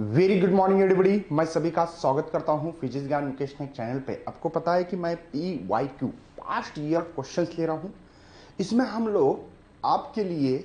Very good morning everybody. मैं सभी का स्वागत करता हूं फिजिक्स ज्ञान मुकेश टेक चैनल पे। आपको पता है कि मैं PYQ पास्ट ईयर क्वेश्चंस ले रहा हूं। इसमें हम लोग आपके लिए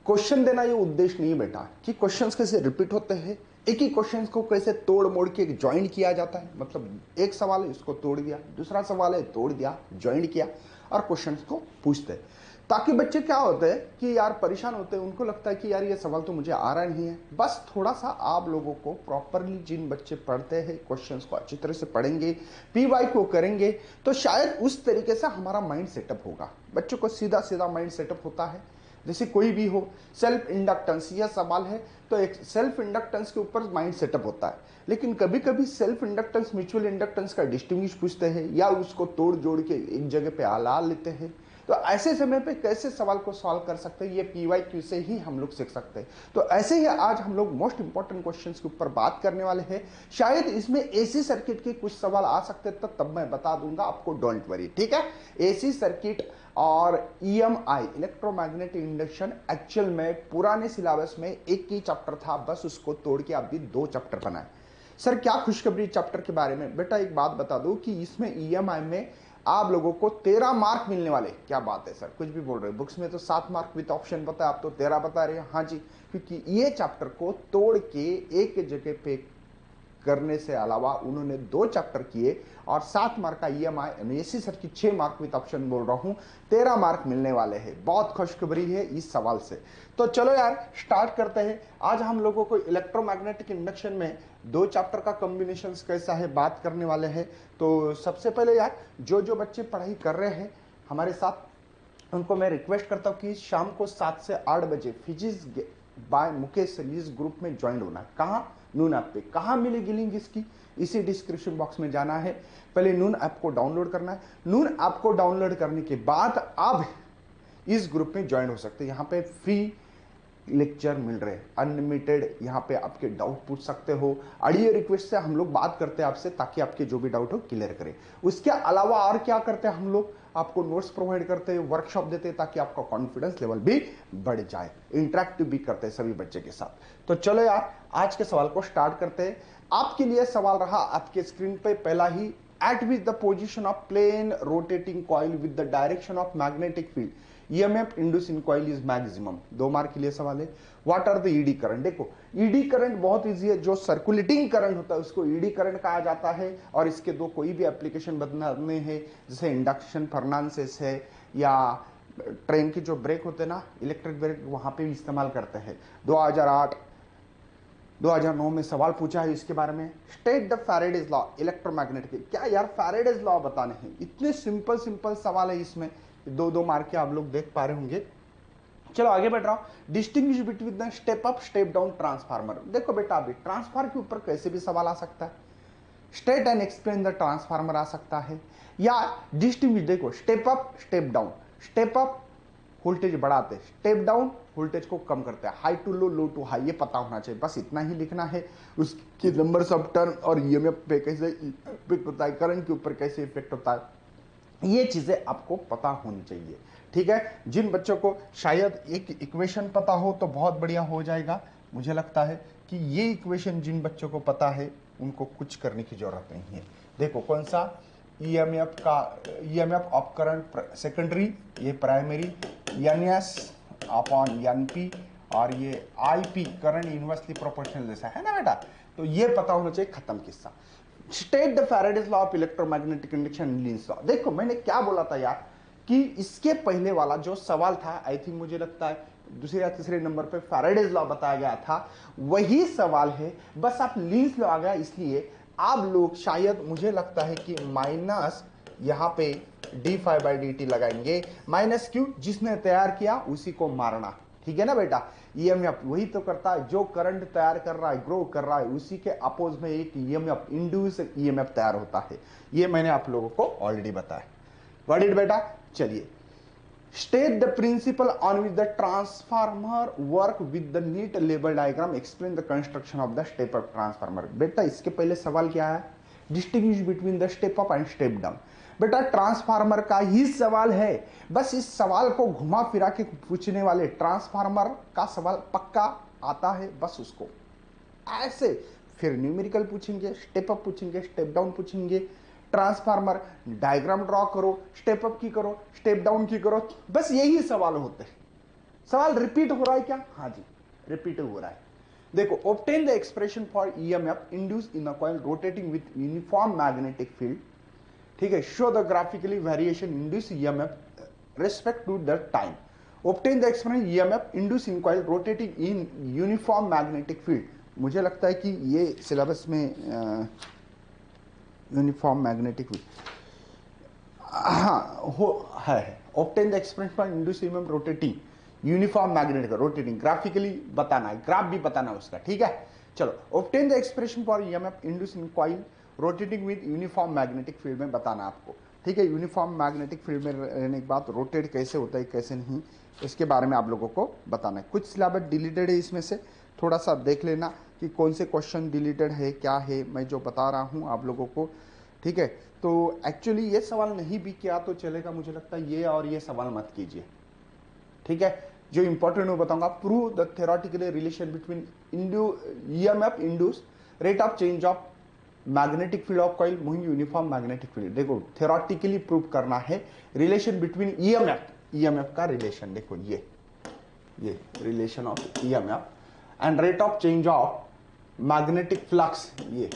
क्वेश्चन देना ये उद्देश्य नहीं बेटा कि क्वेश्चंस कैसे रिपीट होते हैं, एक ही क्वेश्चंस को कैसे तोड़ मोड़ के ज्वाइन किया जाता है। मतलब एक सवाल है इसको तोड़ दिया, दूसरा सवाल है तोड़ दिया, ज्वाइन किया और क्वेश्चंस को पूछते हैं, ताकि बच्चे क्या होते हैं कि यार परेशान होते हैं। उनको लगता है कि यार ये सवाल तो मुझे आ रहा नहीं है। बस थोड़ा सा आप लोगों को प्रॉपरली, जिन बच्चे पढ़ते हैं क्वेश्चंस को अच्छी तरह से पढ़ेंगे, PY को करेंगे, तो शायद उस तरीके से हमारा माइंड सेटअप होगा। बच्चों को सीधा सीधा माइंड सेटअप होता है। जैसे कोई भी हो, सेल्फ इंडक्टेंस यह सवाल है तो एक सेल्फ इंडक्टेंस के ऊपर माइंड सेटअप होता है। लेकिन कभी कभी सेल्फ इंडक्टेंस म्यूचुअल इंडक्टेंस का डिस्टिंग्विश पूछते हैं या उसको तोड़ जोड़ के एक जगह पे आला लेते हैं। तो ऐसे समय पे कैसे सवाल को सॉल्व कर सकते हैं, ये PYQ से ही हम लोग सीख सकते हैं। तो ऐसे ही आज हम लोग मोस्ट इंपॉर्टेंट क्वेश्चंस के ऊपर बात करने वाले हैं। शायद इसमें AC सर्किट के कुछ सवाल आ सकते हैं, तो तब मैं बता दूंगा आपको, डोंट वरी, ठीक है। AC सर्किट और EMI इलेक्ट्रोमैग्नेटिक इंडक्शन एक्चुअल में पुराने सिलेबस में एक ही चैप्टर था, बस उसको तोड़ के अभी 2 चैप्टर बनाए। सर क्या खुशखबरी चैप्टर के बारे में? बेटा एक बात बता दूं कि इसमें EMI में आप लोगों को 13 मार्क मिलने वाले। क्या बात है सर, कुछ भी बोल रहे हो। बुक्स में तो 7 मार्क विद ऑप्शन बताया, आप तो 13 बता रहे हैं। हाँ जी, क्योंकि ये चैप्टर को तोड़ के एक जगह पे करने से अलावा उन्होंने 2 चैप्टर किए और 7 मार्क का EMI AC circuit 6 mark with option बोल रहा हूं, 13 मार्क मिलने वाले हैं। बहुत खुशखबरी है इस सवाल से। तो चलो यार स्टार्ट करते हैं। आज हम लोगों को इलेक्ट्रोमैग्नेटिक इंडक्शन में 2 चैप्टर का कॉम्बिनेशन कैसा है बात करने वाले हैं। तो सबसे पहले यार जो बच्चे पढ़ाई कर रहे हैं हमारे साथ, उनको मैं रिक्वेस्ट करता हूँ कि शाम को 7 से 8 बजे फिजिक्स बाय मुकेश सर इस ग्रुप में ज्वाइन होना है। कहाँ? नून ऐप पे। कहाँ मिलेगी लिंक इसकी? इसी डिस्क्रिप्शन बॉक्स में जाना है, पहले नून ऐप को डाउनलोड करना है। नून ऐप को डाउनलोड करने के बाद आप इस ग्रुप में ज्वाइन हो सकते हैं। यहाँ पे फ्री लेक्चर मिल रहे हैं, अनलिमिटेड। यहाँ पे आपके डाउट पूछ सकते हो, ऑडियो रिक्वेस्ट से हम लोग बात करते हैं आपसे, ताकि आपके जो भी डाउट हो क्लियर करें। उसके अलावा और क्या करते हैं हम लोग? आपको नोट्स प्रोवाइड करते हैं, वर्कशॉप देते हैं, ताकि आपका कॉन्फिडेंस लेवल भी बढ़ जाए। इंटरेक्टिव भी करते हैं सभी बच्चे के साथ। तो चलो यार आज के सवाल को स्टार्ट करते हैं। आपके लिए सवाल रहा आपके स्क्रीन पे पहला ही, at with the position of plane rotating coil with the direction of magnetic field EMF induced in coil is maximum। 2 mark के लिए सवाल है। What are the ED current? देखो ED करंट बहुत इजी है, जो सर्कुलेटिंग करंट होता है उसको ED करंट कहा जाता है। और इसके 2 कोई भी एप्लीकेशन बनाने हैं, जैसे इंडक्शन फर्नांसेस है या ट्रेन के जो ब्रेक होते हैं ना, इलेक्ट्रिक ब्रेक, वहां पे भी इस्तेमाल करते हैं। 2008 2009 में सवाल पूछा है इसके बारे में। State the Faraday's law electromagnetic. क्या यार फैराडेज लॉ बताने हैं? इतने सिंपल सवाल है इसमें, 2 मार्क के आप लोग देख पा रहे होंगे। चलो आगे बढ़ रहा हूं। Distinguish between the step up step down transformer. देखो बेटा अभी ट्रांसफार्मर के ऊपर कैसे भी सवाल आ सकता है। State and explain the transformer आ सकता है, या डिस्टिंग्विश। देखो step up step down, step up voltage बढ़ाते, स्टेप डाउन वोल्टेज को कम करते हैं, high to low, low to high, ये पता होना चाहिए। बस इतना ही लिखना है। उसके नंबर्स ऑफ टर्न और EMF पे कैसे इफेक्ट होता है, करंट के ऊपर कैसे इफेक्ट होता है, ये चीजें आपको पता होनी चाहिए, ठीक है। जिन बच्चों को शायद एक इक्वेशन पता हो तो बहुत बढ़िया हो जाएगा। मुझे लगता है कि ये इक्वेशन जिन बच्चों को पता है उनको कुछ करने की जरूरत नहीं है। देखो कौन सा? EMF का, EMF ऑफ करंट सेकेंडरी, ये प्राइमरी, NS अपॉन NP, और ये IP करंट इनवर्सली प्रोपोर्शनल जैसा है ना बेटा। तो ये पता होना चाहिए, खत्म किस्सा। State the Faraday's law of electromagnetic induction, leans law. देखो मैंने क्या बोला था यार कि इसके पहले वाला जो सवाल था, आई थिंक मुझे लगता है दूसरे या तीसरे नंबर पे फैराडेज लॉ बताया गया था, वही सवाल है। बस आप लीन्स लॉ आ गया, इसलिए आप लोग शायद मुझे लगता है कि माइनस यहां पे d∅dt लगाएंगे। माइनस क्यों? जिसने तैयार किया उसी को मारना, ठीक है ना बेटा। EMF वही तो करता है, जो करंट तैयार कर रहा है, ग्रो कर रहा है, उसी के अपोज में एक EMF इंड्यूस EMF तैयार होता है। ये मैंने आप लोगों को ऑलरेडी बताया। व्हाट इट बेटा? चलिए, state the principle on which the transformer work with the neat label diagram, explain the construction of the step up transformer. बेटा इसके पहले सवाल क्या है? Distinguish between the step up and step down. बेटा transformer का ही सवाल है, बस इस सवाल को घुमा फिरा के पूछने वाले, ट्रांसफार्मर का सवाल पक्का आता है, बस उसको ऐसे फिर न्यूमेरिकल पूछेंगे, स्टेप अप पूछेंगे, स्टेप डाउन पूछेंगे, ट्रांसफार्मर डायग्राम ड्रॉ करो, स्टेप अप की करो, स्टेप डाउन की करो, बस यही सवाल होते हैं। सवाल रिपीट हो रहा है क्या? हाँ जी, रिपीट हो रहा है। देखो, obtain the expression for EMF induce in a coil rotating with uniform magnetic field, ठीक है, show the graphically variation induce EMF respect to the time. Obtain the expression EMF induce in coil rotating in uniform magnetic field. मुझे लगता है कि ये syllabus में uniform magnetic field, हाँ हो है। Obtain the expression for induce EMF rotating uniform magnetic, rotating graphically बताना है, ग्राफ भी बताना है उसका, ठीक है। चलो, obtain the expression for EMF induce in coil rotating with uniform magnetic field में बताना आपको, ठीक है। यूनिफॉर्म मैग्नेटिक फील्ड में रहने के बाद रोटेट कैसे होता है कैसे नहीं, इसके बारे में आप लोगों को बताना है। कुछ सिलेबस डिलीटेड है, इसमें से थोड़ा सा देख लेना कि कौन से क्वेश्चन डिलीटेड है, क्या है, मैं जो बता रहा हूँ आप लोगों को, ठीक है। तो एक्चुअली ये सवाल नहीं भी किया तो चलेगा, मुझे लगता है ये और ये सवाल मत कीजिए, ठीक है। जो इंपॉर्टेंट मैं बताऊंगा, prove the theoretically relation between EMF induce rate of change of magnetic field of coil moving uniform magnetic field. देखो, थ्योरेटिकली प्रूव करना है रिलेशन बिटवीन ईएमएफ का रिलेशन, देखो ये relation of EMF and rate of change of magnetic flux, ये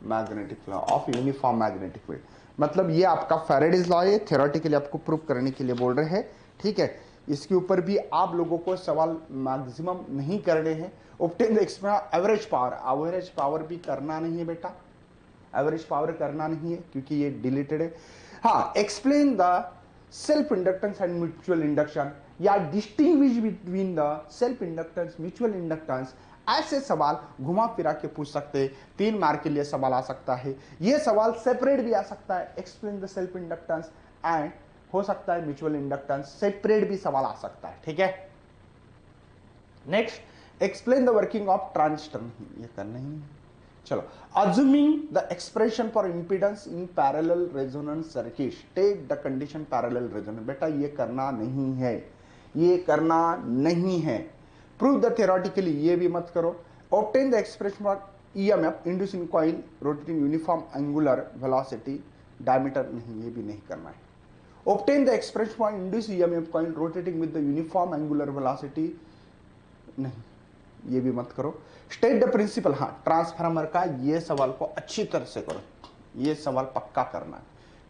magnetic flux of uniform magnetic field. मतलब ये आपका फैराडेज लॉ है, थ्योरेटिकली आपको प्रूव करने के लिए बोल रहे हैं, ठीक है। इसके ऊपर भी आप लोगों को सवाल मैक्सिमम नहीं करने हैं। Obtain the expression average power भी करना नहीं है बेटा, एवरेज पावर करना नहीं है क्योंकि ये डिलीटेड है। हाँ, explain the self inductance and mutual induction, या distinguish between the self inductance mutual inductance, ऐसे सवाल घुमा फिरा के पूछ सकते हैं। 3 मार्क के लिए सवाल आ सकता है। ये सवाल सेपरेट भी आ सकता है, explain the self inductance and हो सकता है म्यूचुअल इंडक्टेंस, सेपरेट भी सवाल आ सकता है, ठीक है। Next, explain the working of transistor, ये करना ही है। चलो, assuming the expression for impedance in parallel resonance circuit, state the condition parallel resonance. बेटा ये करना नहीं है, ये करना नहीं है। प्रूव द थ्योरेटिकली, ये भी मत करो। Obtain the expression for EMF induce in coil rotating uniform angular velocity diameter, नहीं, ये भी नहीं करना है। Obtain the expression for induced EMF coil rotating with the uniform angular velocity, नहीं, ये भी मत करो। State the principle, हाँ, ट्रांसफार्मर का ये सवाल को अच्छी तरह से करो, ये सवाल पक्का करना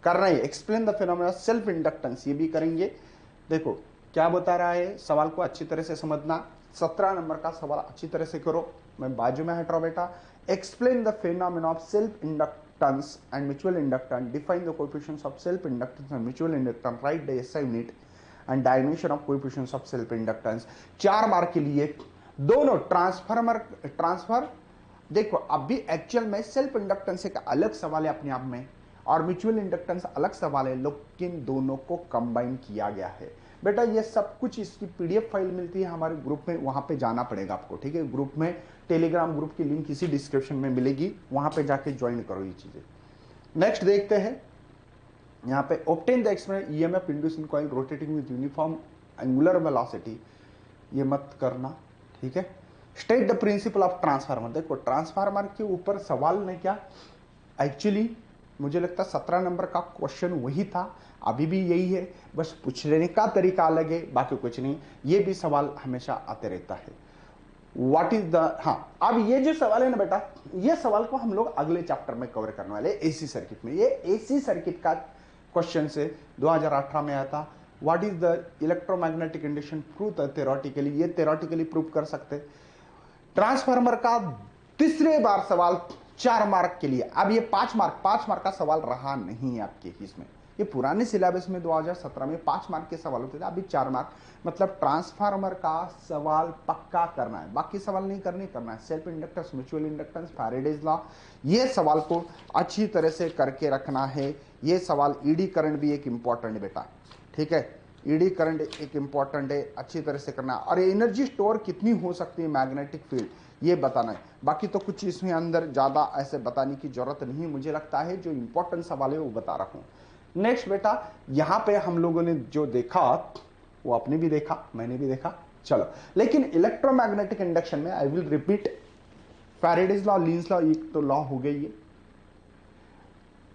है। Explain the phenomena self inductance, ये भी करेंगे। देखो क्या बता रहा है, सवाल को अच्छी तरह से समझना। 17 नंबर का सवाल अच्छी तरह से करो, मैं बाजू में हट रहा हूं बेटा। Explain the phenomena of self inductance and mutual inductance, define the coefficients of self inductance and mutual inductance, write the SI unit and dimension of coefficients of self inductance। 4 mark के लिए दोनों ट्रांसफर। देखो अभी actual में self inductance एक अलग सवाल है अपने आप में और म्यूचुअल इंडक्टेंस अलग सवाल है, लेकिन दोनों को कंबाइन किया गया है। बेटा ये सब कुछ इसकी पीडीएफ फाइल मिलती है हमारे ग्रुप में, वहां पे जाना पड़ेगा आपको, ठीक है। ग्रुप में, टेलीग्राम ग्रुप की लिंक इसी डिस्क्रिप्शन में मिलेगी, वहां पे जाके ज्वाइन करो ये चीजें। नेक्स्ट देखते हैं यहाँ पे, obtain the expression EMF induce in coil rotating with uniform angular velocity, ये मत करना, ठीक है। State the principle of transformer. देखो ट्रांसफार्मर के ऊपर सवाल ने क्या, एक्चुअली मुझे लगता है 17 नंबर का क्वेश्चन वही था, अभी भी यही है, बस पूछने का तरीका अलग है, बाकी कुछ नहीं। ये भी सवाल हमेशा आते रहता है। व्हाट इज द, हाँ, अब ये जो सवाल है ना बेटा, ये सवाल को हम लोग अगले चैप्टर में कवर करने वाले एसी सर्किट में। ये एसी सर्किट का क्वेश्चन से 2018 में आया था। What is the electromagnetic induction, prove theoretically, ये थ्योरेटिकली प्रूव कर सकते। ट्रांसफार्मर का तीसरे बार सवाल 4 मार्क के लिए, अब ये 5 मार्क का सवाल रहा नहीं है आपके इसमें। ये पुराने सिलेबस में 2017 में 5 मार्क के सवाल होते थे, अभी 4 मार्क। मतलब ट्रांसफार्मर का सवाल पक्का करना है, बाकी सवाल नहीं करना है। Self inductance, mutual inductance, Faraday's law, ये सवाल को अच्छी तरह से करके रखना है। ये सवाल ईडी करंट भी एक इंपॉर्टेंट है बेटा, ठीक है। ईडी करंट एक इंपॉर्टेंट है, अच्छी तरह से करना है। और एनर्जी स्टोर कितनी हो सकती है मैग्नेटिक फील्ड, ये बताना है। बाकी तो कुछ इसमें अंदर ज्यादा ऐसे बताने की जरूरत नहीं, मुझे लगता है जो इंपॉर्टेंट सवाल है वो बता रहा हूं। नेक्स्ट बेटा, यहां पे हम लोगों ने जो देखा वो आपने भी देखा, मैंने भी देखा, चलो। लेकिन इलेक्ट्रोमैग्नेटिक इंडक्शन में I will repeat, Faraday's law, leans law, एक तो लॉ हो गई है।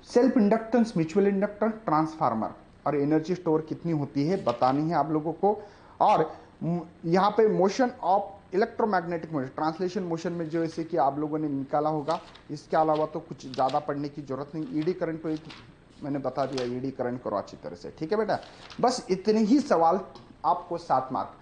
Self inductance, mutual inductance, transformer और एनर्जी स्टोर कितनी होती है बतानी है आप लोगों को। और यहां पे motion of electromagnetic motion, translation motion में जो ऐसे कि आप लोगों ने निकाला होगा, इसके अलावा तो कुछ ज्यादा पढ़ने की जरूरत नहीं। ईडी करंट तो मैंने बता दिया, ईडी करंट करो अच्छी तरह से, ठीक है बेटा। बस इतने ही सवाल आपको 7 mark.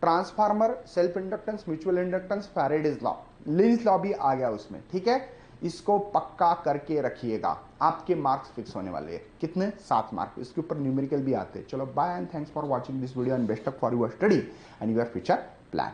Transformer, self inductance, mutual inductance, Faraday's law, Lenz's law भी आ गया उसमें, ठीक है। इसको पक्का करके रखिएगा, आपके मार्क्स फिक्स होने वाले हैं। कितने? 7 मार्क। इसके ऊपर न्यूमेरिकल भी आते हैं। चलो bye and thanks for watching this video and best of for your study and your future plan.